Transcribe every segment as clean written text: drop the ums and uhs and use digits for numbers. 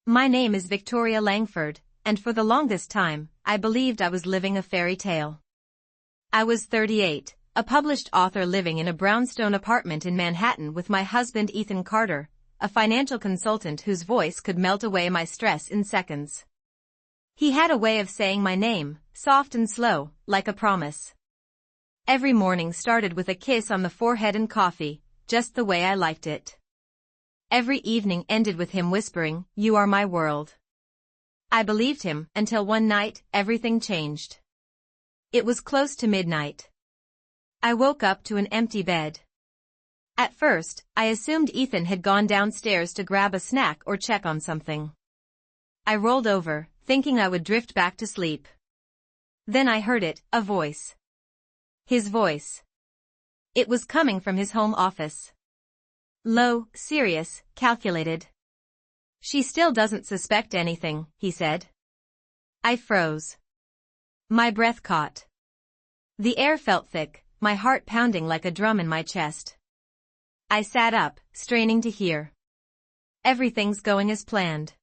My name is Victoria Langford, and for the longest time, I believed I was living a fairy tale. I was 38, a published author living in a brownstone apartment in Manhattan with my husband Ethan Carter, a financial consultant whose voice could melt away my stress in seconds. He had a way of saying my name, soft and slow, like a promise. Every morning started with a kiss on the forehead and coffee, just the way I liked it. Every evening ended with him whispering, "You are my world." I believed him, until one night, everything changed. It was close to midnight. I woke up to an empty bed. At first, I assumed Ethan had gone downstairs to grab a snack or check on something. I rolled over, thinking I would drift back to sleep. Then I heard it, a voice. His voice. It was coming from his home office. Low, serious, calculated. "She still doesn't suspect anything," he said. I froze. My breath caught. The air felt thick, my heart pounding like a drum in my chest. I sat up, straining to hear. "Everything's going as planned."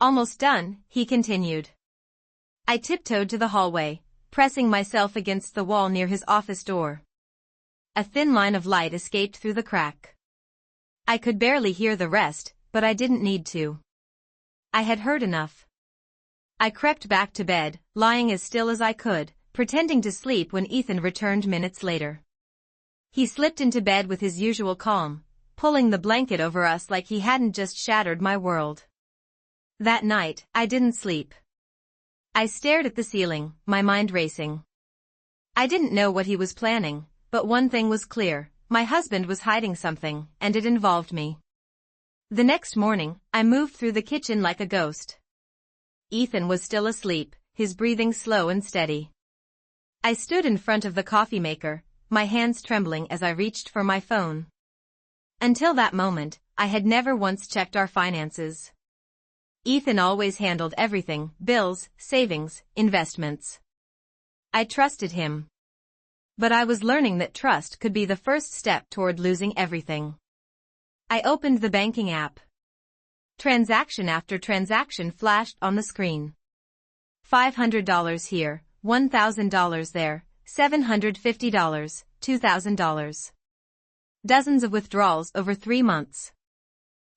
"Almost done," he continued. I tiptoed to the hallway, pressing myself against the wall near his office door. A thin line of light escaped through the crack. I could barely hear the rest, but I didn't need to. I had heard enough. I crept back to bed, lying as still as I could, pretending to sleep when Ethan returned minutes later. He slipped into bed with his usual calm, pulling the blanket over us like he hadn't just shattered my world. That night, I didn't sleep. I stared at the ceiling, my mind racing. I didn't know what he was planning, but one thing was clear. My husband was hiding something, and it involved me. The next morning, I moved through the kitchen like a ghost. Ethan was still asleep, his breathing slow and steady. I stood in front of the coffee maker, my hands trembling as I reached for my phone. Until that moment, I had never once checked our finances. Ethan always handled everything, bills, savings, investments. I trusted him. But I was learning that trust could be the first step toward losing everything. I opened the banking app. Transaction after transaction flashed on the screen. $500 here, $1,000 there, $750, $2,000. Dozens of withdrawals over 3 months.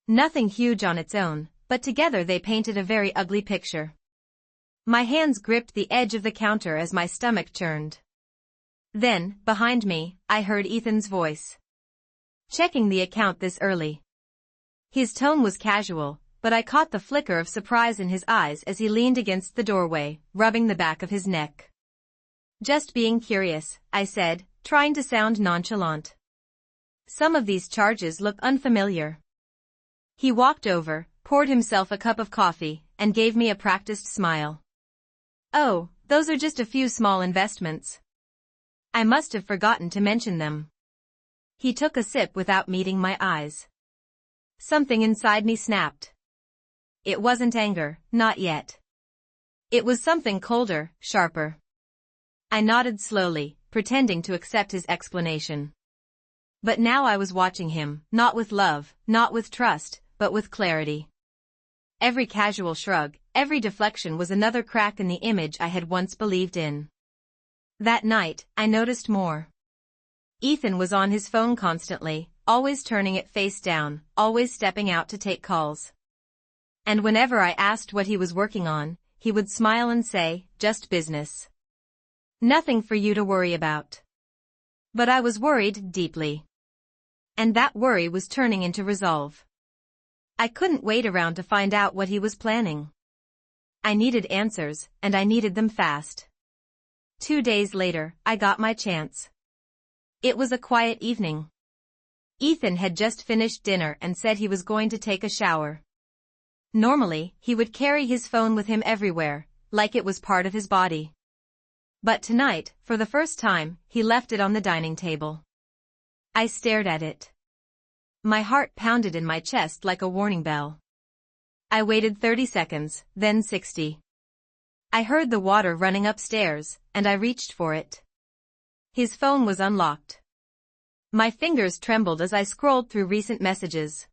Nothing huge on its own, but together they painted a very ugly picture. My hands gripped the edge of the counter as my stomach churned. Then, behind me, I heard Ethan's voice. "Checking the account this early." His tone was casual, but I caught the flicker of surprise in his eyes as he leaned against the doorway, rubbing the back of his neck. "Just being curious," I said, trying to sound nonchalant. "Some of these charges look unfamiliar." He walked over, poured himself a cup of coffee, and gave me a practiced smile. "Oh, those are just a few small investments. I must have forgotten to mention them." He took a sip without meeting my eyes. Something inside me snapped. It wasn't anger, not yet. It was something colder, sharper. I nodded slowly, pretending to accept his explanation. But now I was watching him, not with love, not with trust, but with clarity. Every casual shrug, every deflection was another crack in the image I had once believed in. That night, I noticed more. Ethan was on his phone constantly, always turning it face down, always stepping out to take calls. And whenever I asked what he was working on, he would smile and say, "Just business. Nothing for you to worry about." But I was worried, deeply. And that worry was turning into resolve. I couldn't wait around to find out what he was planning. I needed answers, and I needed them fast. 2 days later, I got my chance. It was a quiet evening. Ethan had just finished dinner and said he was going to take a shower. Normally, he would carry his phone with him everywhere, like it was part of his body. But tonight, for the first time, he left it on the dining table. I stared at it. My heart pounded in my chest like a warning bell. I waited 30 seconds, then 60. I heard the water running upstairs, and I reached for it. His phone was unlocked. My fingers trembled as I scrolled through recent messages.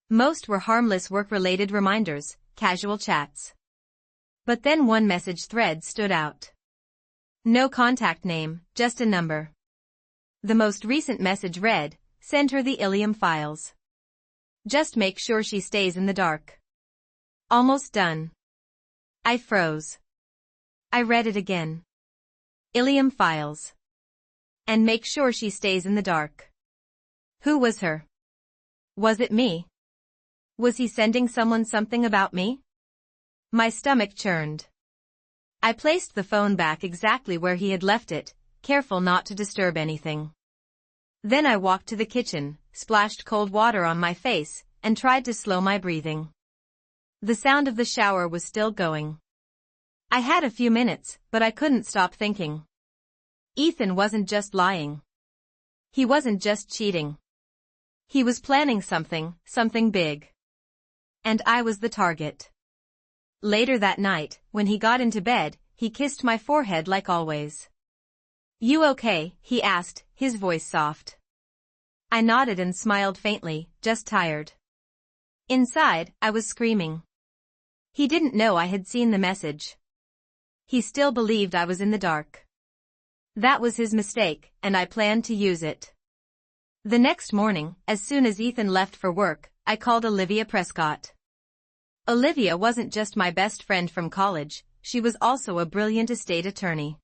Most were harmless work-related reminders, casual chats. But then one message thread stood out. No contact name, just a number. The most recent message read, "Send her the Ilium files. Just make sure she stays in the dark." Almost done. I froze. I read it again. Ilium files. And make sure she stays in the dark. Who was her? Was it me? Was he sending someone something about me? My stomach churned. I placed the phone back exactly where he had left it, careful not to disturb anything. Then I walked to the kitchen, splashed cold water on my face, and tried to slow my breathing. The sound of the shower was still going. I had a few minutes, but I couldn't stop thinking. Ethan wasn't just lying. He wasn't just cheating. He was planning something big. And I was the target. Later that night, when he got into bed, he kissed my forehead like always. "You okay?" he asked, his voice soft. I nodded and smiled faintly, just tired. Inside, I was screaming. He didn't know I had seen the message. He still believed I was in the dark. That was his mistake, and I planned to use it. The next morning, as soon as Ethan left for work, I called Olivia Prescott. Olivia wasn't just my best friend from college, she was also a brilliant estate attorney.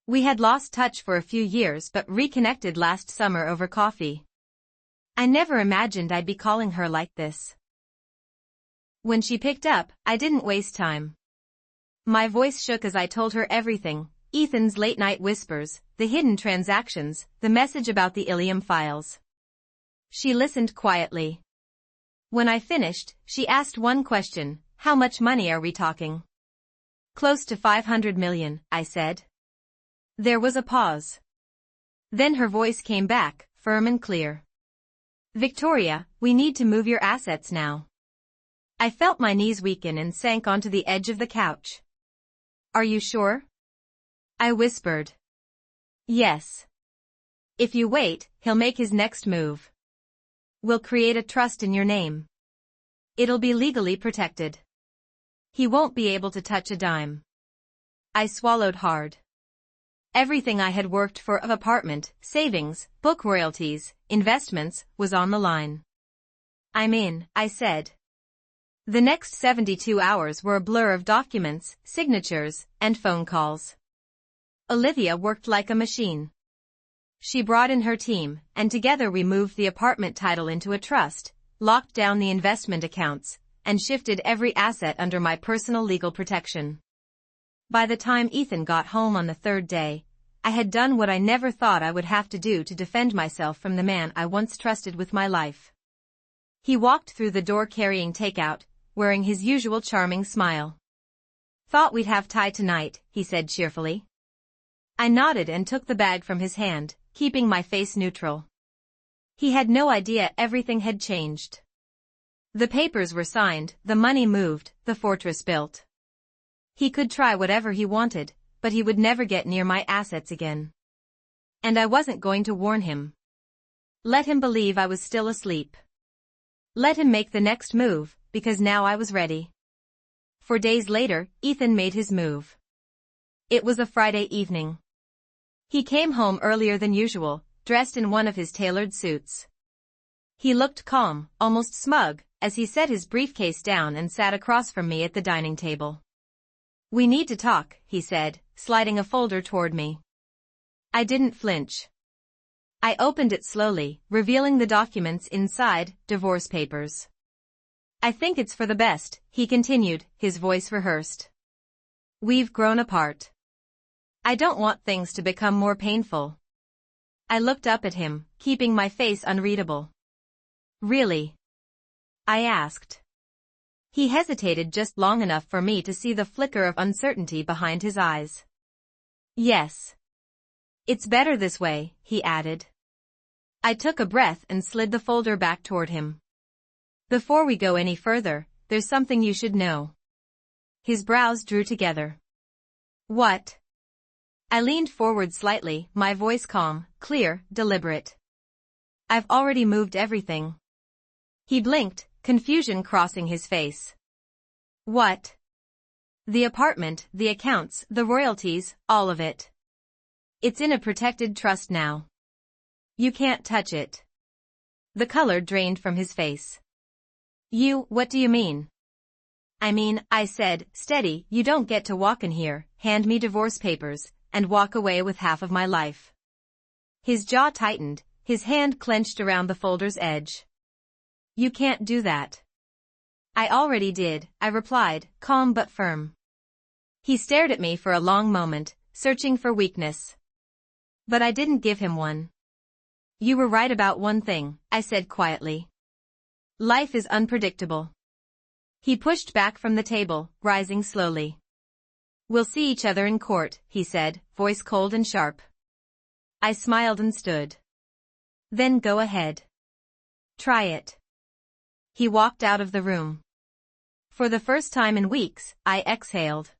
We had lost touch for a few years but reconnected last summer over coffee. I never imagined I'd be calling her like this. When she picked up, I didn't waste time. My voice shook as I told her everything, Ethan's late-night whispers, the hidden transactions, the message about the Ilium files. She listened quietly. When I finished, she asked one question, "How much money are we talking?" "Close to 500 million, I said. There was a pause. Then her voice came back, firm and clear. "Victoria, we need to move your assets now." I felt my knees weaken and sank onto the edge of the couch. "Are you sure?" I whispered. "Yes. If you wait, he'll make his next move. We'll create a trust in your name. It'll be legally protected. He won't be able to touch a dime." I swallowed hard. Everything I had worked for of apartment, savings, book royalties, investments, was on the line. "I'm in," I said. The next 72 hours were a blur of documents, signatures, and phone calls. Olivia worked like a machine. She brought in her team, and together we moved the apartment title into a trust, locked down the investment accounts, and shifted every asset under my personal legal protection. By the time Ethan got home on the third day, I had done what I never thought I would have to do to defend myself from the man I once trusted with my life. He walked through the door carrying takeout, wearing his usual charming smile. "Thought we'd have Thai tonight," he said cheerfully. I nodded and took the bag from his hand, keeping my face neutral. He had no idea everything had changed. The papers were signed, the money moved, the fortress built. He could try whatever he wanted, but he would never get near my assets again. And I wasn't going to warn him. Let him believe I was still asleep. Let him make the next move, because now I was ready. 4 days later, Ethan made his move. It was a Friday evening. He came home earlier than usual, dressed in one of his tailored suits. He looked calm, almost smug, as he set his briefcase down and sat across from me at the dining table. "We need to talk," he said, sliding a folder toward me. I didn't flinch. I opened it slowly, revealing the documents inside, divorce papers. "I think it's for the best," he continued, his voice rehearsed. "We've grown apart. I don't want things to become more painful." I looked up at him, keeping my face unreadable. "Really?" I asked. He hesitated just long enough for me to see the flicker of uncertainty behind his eyes. "Yes. It's better this way," he added. I took a breath and slid the folder back toward him. "Before we go any further, there's something you should know." His brows drew together. "What?" I leaned forward slightly, my voice calm, clear, deliberate. "I've already moved everything." He blinked, confusion crossing his face. What? The apartment, the accounts, the royalties, all of it. It's in a protected trust now. You can't touch it. The color drained from his face. What do you mean? I said, steady, you don't get to walk in here, hand me divorce papers, and walk away with half of my life. His jaw tightened, his hand clenched around the folder's edge. You can't do that. I already did, I replied, calm but firm. He stared at me for a long moment, searching for weakness. But I didn't give him one. You were right about one thing, I said quietly. Life is unpredictable. He pushed back from the table, rising slowly. We'll see each other in court, he said, voice cold and sharp. I smiled and stood. Then go ahead. Try it. He walked out of the room. For the first time in weeks, I exhaled.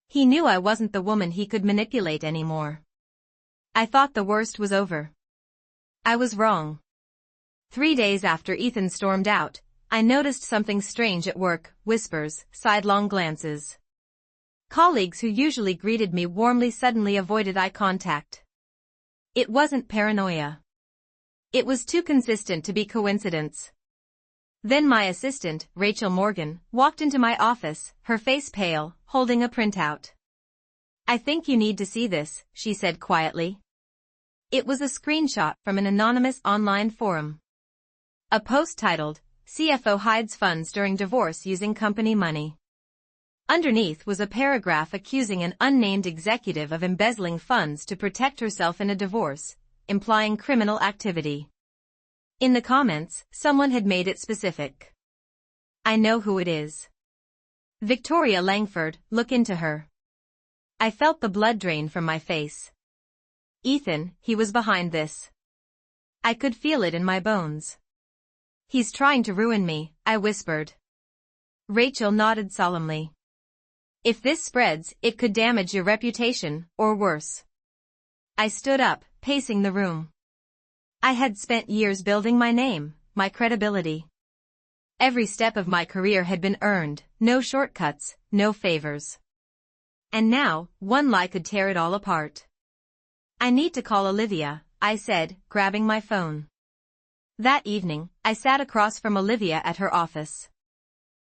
He knew I wasn't the woman he could manipulate anymore. I thought the worst was over. I was wrong. 3 days after Ethan stormed out, I noticed something strange at work, whispers, sidelong glances. Colleagues who usually greeted me warmly suddenly avoided eye contact. It wasn't paranoia. It was too consistent to be coincidence. Then my assistant, Rachel Morgan, walked into my office, her face pale, holding a printout. I think you need to see this, she said quietly. It was a screenshot from an anonymous online forum. A post titled, CFO hides funds during divorce using company money. Underneath was a paragraph accusing an unnamed executive of embezzling funds to protect herself in a divorce, implying criminal activity. In the comments, someone had made it specific. I know who it is. Victoria Langford, look into her. I felt the blood drain from my face. Ethan, he was behind this. I could feel it in my bones. He's trying to ruin me, I whispered. Rachel nodded solemnly. If this spreads, it could damage your reputation, or worse. I stood up, pacing the room. I had spent years building my name, my credibility. Every step of my career had been earned, no shortcuts, no favors. And now, one lie could tear it all apart. I need to call Olivia, I said, grabbing my phone. That evening, I sat across from Olivia at her office.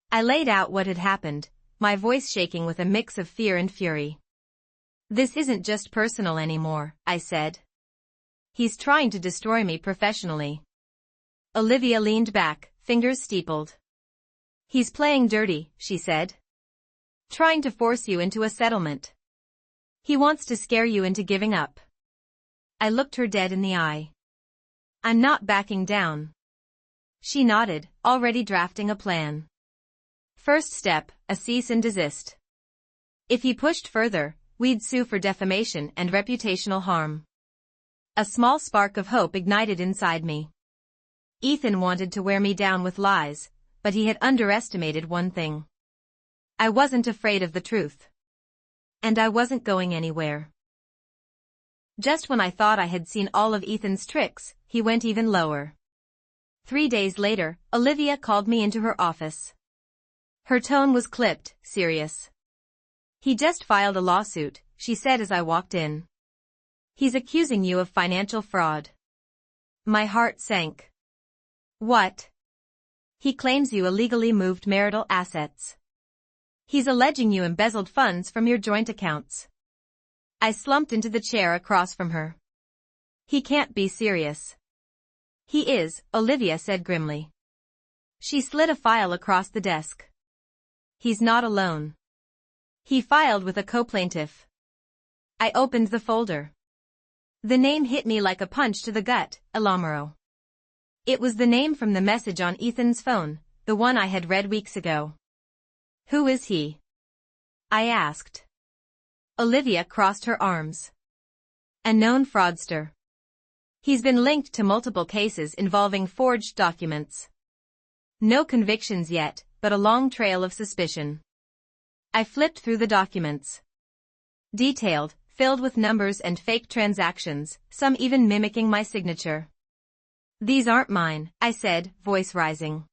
I laid out what had happened, my voice shaking with a mix of fear and fury. This isn't just personal anymore, I said. He's trying to destroy me professionally. Olivia leaned back, fingers steepled. He's playing dirty, she said. Trying to force you into a settlement. He wants to scare you into giving up. I looked her dead in the eye. I'm not backing down. She nodded, already drafting a plan. First step, a cease and desist. If he pushed further, we'd sue for defamation and reputational harm. A small spark of hope ignited inside me. Ethan wanted to wear me down with lies, but he had underestimated one thing. I wasn't afraid of the truth. And I wasn't going anywhere. Just when I thought I had seen all of Ethan's tricks, he went even lower. 3 days later, Olivia called me into her office. Her tone was clipped, serious. He just filed a lawsuit, she said as I walked in. He's accusing you of financial fraud. My heart sank. What? He claims you illegally moved marital assets. He's alleging you embezzled funds from your joint accounts. I slumped into the chair across from her. He can't be serious. He is, Olivia said grimly. She slid a file across the desk. He's not alone. He filed with a co-plaintiff. I opened the folder. The name hit me like a punch to the gut, Elamaro. It was the name from the message on Ethan's phone, the one I had read weeks ago. Who is he? I asked. Olivia crossed her arms. A known fraudster. He's been linked to multiple cases involving forged documents. No convictions yet, but a long trail of suspicion. I flipped through the documents. Detailed, filled with numbers and fake transactions, some even mimicking my signature. These aren't mine, I said, voice rising.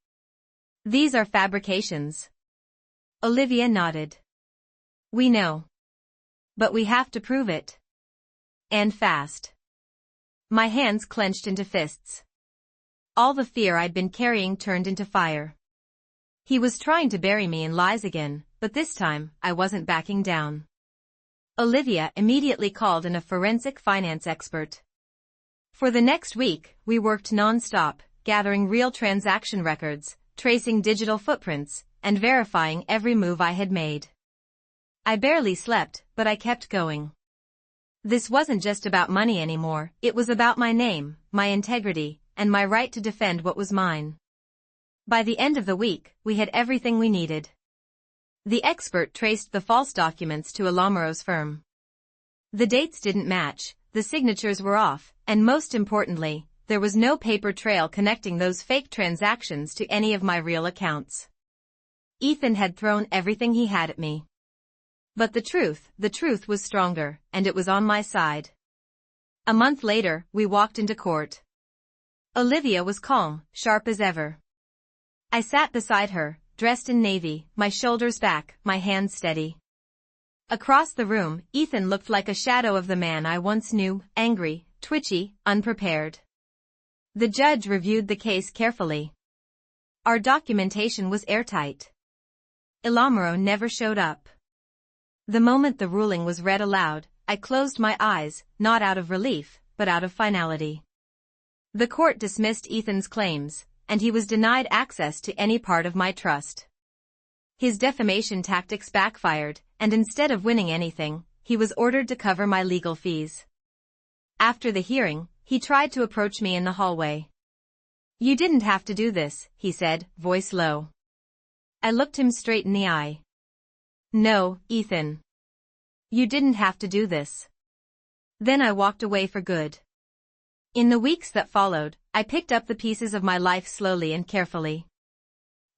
These are fabrications. Olivia nodded. We know. But we have to prove it. And fast. My hands clenched into fists. All the fear I'd been carrying turned into fire. He was trying to bury me in lies again, but this time, I wasn't backing down. Olivia immediately called in a forensic finance expert. For the next week, we worked non-stop, gathering real transaction records, tracing digital footprints, and verifying every move I had made. I barely slept, but I kept going. This wasn't just about money anymore, it was about my name, my integrity, and my right to defend what was mine. By the end of the week, we had everything we needed. The expert traced the false documents to Alamoro's firm. The dates didn't match, the signatures were off, and most importantly, there was no paper trail connecting those fake transactions to any of my real accounts. Ethan had thrown everything he had at me. But the truth was stronger, and it was on my side. A month later, we walked into court. Olivia was calm, sharp as ever. I sat beside her, dressed in navy, my shoulders back, my hands steady. Across the room, Ethan looked like a shadow of the man I once knew, angry, twitchy, unprepared. The judge reviewed the case carefully. Our documentation was airtight. Alamoro never showed up. The moment the ruling was read aloud, I closed my eyes, not out of relief, but out of finality. The court dismissed Ethan's claims, and he was denied access to any part of my trust. His defamation tactics backfired, and instead of winning anything, he was ordered to cover my legal fees. After the hearing, he tried to approach me in the hallway. You didn't have to do this, he said, voice low. I looked him straight in the eye. No, Ethan. You didn't have to do this. Then I walked away for good. In the weeks that followed, I picked up the pieces of my life slowly and carefully.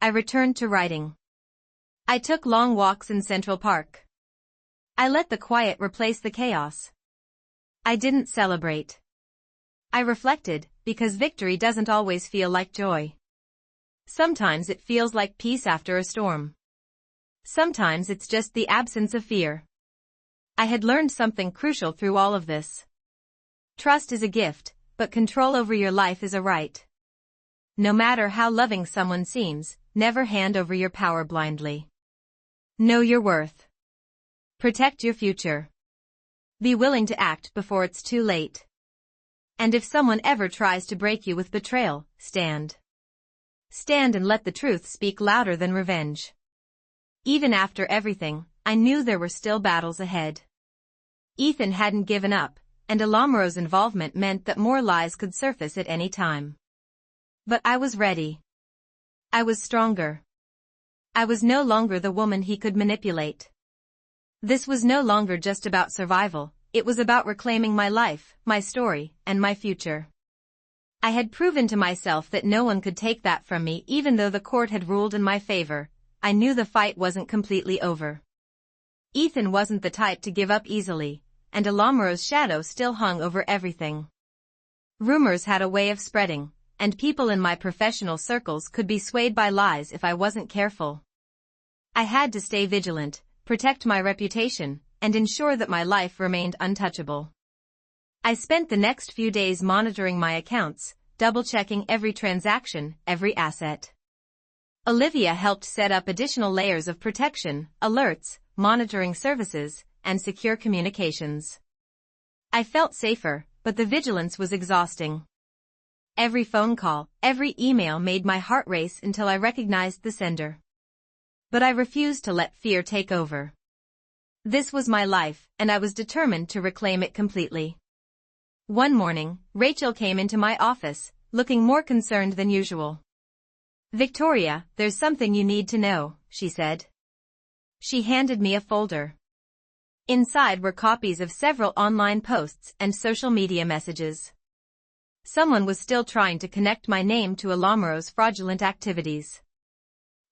I returned to writing. I took long walks in Central Park. I let the quiet replace the chaos. I didn't celebrate. I reflected, because victory doesn't always feel like joy. Sometimes it feels like peace after a storm. Sometimes it's just the absence of fear. I had learned something crucial through all of this. Trust is a gift, but control over your life is a right. No matter how loving someone seems, never hand over your power blindly. Know your worth. Protect your future. Be willing to act before it's too late. And if someone ever tries to break you with betrayal, stand. Stand and let the truth speak louder than revenge. Even after everything, I knew there were still battles ahead. Ethan hadn't given up, and Alamoro's involvement meant that more lies could surface at any time. But I was ready. I was stronger. I was no longer the woman he could manipulate. This was no longer just about survival, it was about reclaiming my life, my story, and my future. I had proven to myself that no one could take that from me even though the court had ruled in my favor. I knew the fight wasn't completely over. Ethan wasn't the type to give up easily, and Alamoro's shadow still hung over everything. Rumors had a way of spreading, and people in my professional circles could be swayed by lies if I wasn't careful. I had to stay vigilant, protect my reputation, and ensure that my life remained untouchable. I spent the next few days monitoring my accounts, double-checking every transaction, every asset. Olivia helped set up additional layers of protection, alerts, monitoring services, and secure communications. I felt safer, but the vigilance was exhausting. Every phone call, every email made my heart race until I recognized the sender. But I refused to let fear take over. This was my life, and I was determined to reclaim it completely. One morning, Rachel came into my office, looking more concerned than usual. Victoria, there's something you need to know, she said. She handed me a folder. Inside were copies of several online posts and social media messages. Someone was still trying to connect my name to Alamoro's fraudulent activities.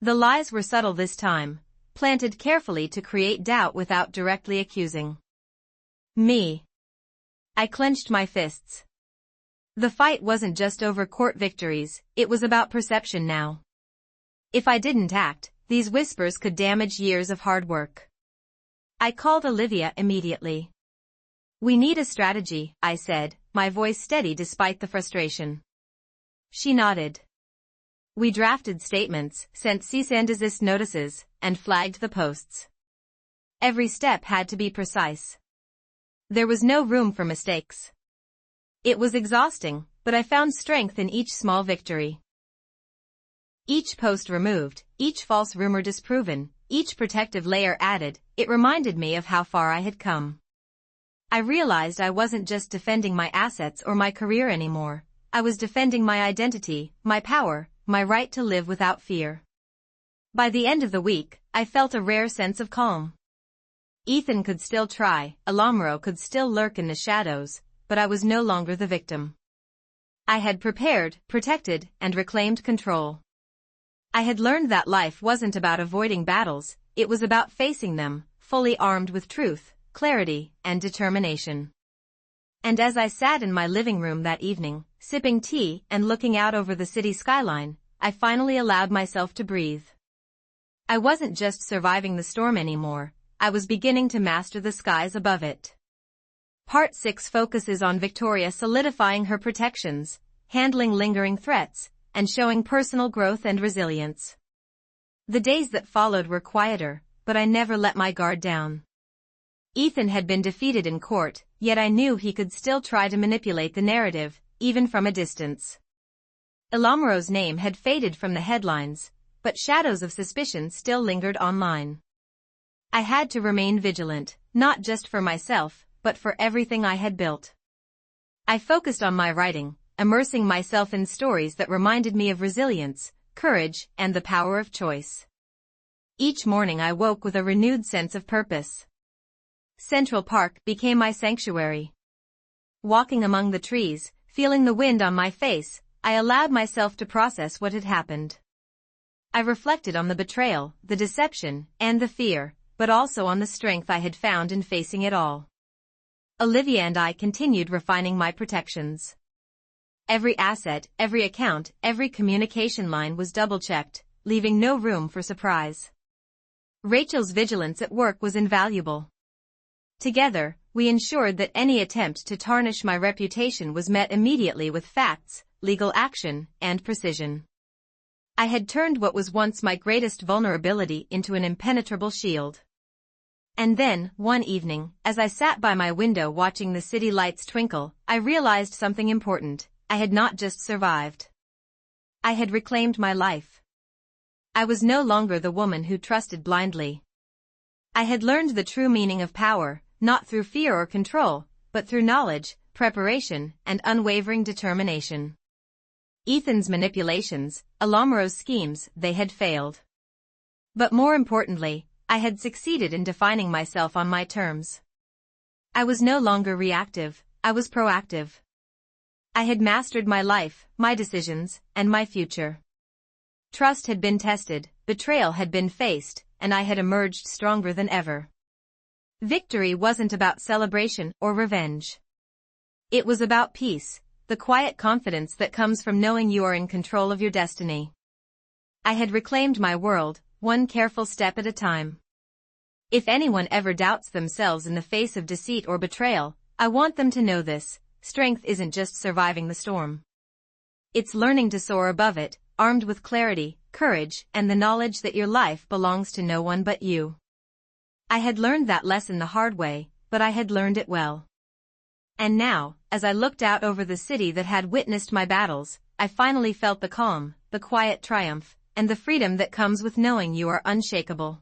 The lies were subtle this time, planted carefully to create doubt without directly accusing me. I clenched my fists. The fight wasn't just over court victories, it was about perception now. If I didn't act, these whispers could damage years of hard work. I called Olivia immediately. "We need a strategy," I said, my voice steady despite the frustration. She nodded. We drafted statements, sent cease and desist notices, and flagged the posts. Every step had to be precise. There was no room for mistakes. It was exhausting, but I found strength in each small victory. Each post removed, each false rumor disproven, each protective layer added, it reminded me of how far I had come. I realized I wasn't just defending my assets or my career anymore. I was defending my identity, my power, my right to live without fear. By the end of the week, I felt a rare sense of calm. Ethan could still try, Alomro could still lurk in the shadows, but I was no longer the victim. I had prepared, protected, and reclaimed control. I had learned that life wasn't about avoiding battles, it was about facing them, fully armed with truth, clarity, and determination. And as I sat in my living room that evening, sipping tea and looking out over the city skyline, I finally allowed myself to breathe. I wasn't just surviving the storm anymore, I was beginning to master the skies above it. Part 6 focuses on Victoria solidifying her protections, handling lingering threats, and showing personal growth and resilience. The days that followed were quieter, but I never let my guard down. Ethan had been defeated in court, yet I knew he could still try to manipulate the narrative, even from a distance. Ilomro's name had faded from the headlines, but shadows of suspicion still lingered online. I had to remain vigilant, not just for myself, but for everything I had built. I focused on my writing, immersing myself in stories that reminded me of resilience, courage, and the power of choice. Each morning I woke with a renewed sense of purpose. Central Park became my sanctuary. Walking among the trees, feeling the wind on my face, I allowed myself to process what had happened. I reflected on the betrayal, the deception, and the fear, but also on the strength I had found in facing it all. Olivia and I continued refining my protections. Every asset, every account, every communication line was double-checked, leaving no room for surprise. Rachel's vigilance at work was invaluable. Together, we ensured that any attempt to tarnish my reputation was met immediately with facts, legal action, and precision. I had turned what was once my greatest vulnerability into an impenetrable shield. And then, one evening, as I sat by my window watching the city lights twinkle, I realized something important. I had not just survived. I had reclaimed my life. I was no longer the woman who trusted blindly. I had learned the true meaning of power, not through fear or control, but through knowledge, preparation, and unwavering determination. Ethan's manipulations, Alomro's schemes, they had failed. But more importantly, I had succeeded in defining myself on my terms. I was no longer reactive, I was proactive. I had mastered my life, my decisions, and my future. Trust had been tested, betrayal had been faced, and I had emerged stronger than ever. Victory wasn't about celebration or revenge. It was about peace, the quiet confidence that comes from knowing you are in control of your destiny. I had reclaimed my world, one careful step at a time. If anyone ever doubts themselves in the face of deceit or betrayal, I want them to know this: strength isn't just surviving the storm. It's learning to soar above it, armed with clarity, courage, and the knowledge that your life belongs to no one but you. I had learned that lesson the hard way, but I had learned it well. And now, as I looked out over the city that had witnessed my battles, I finally felt the calm, the quiet triumph, and the freedom that comes with knowing you are unshakable.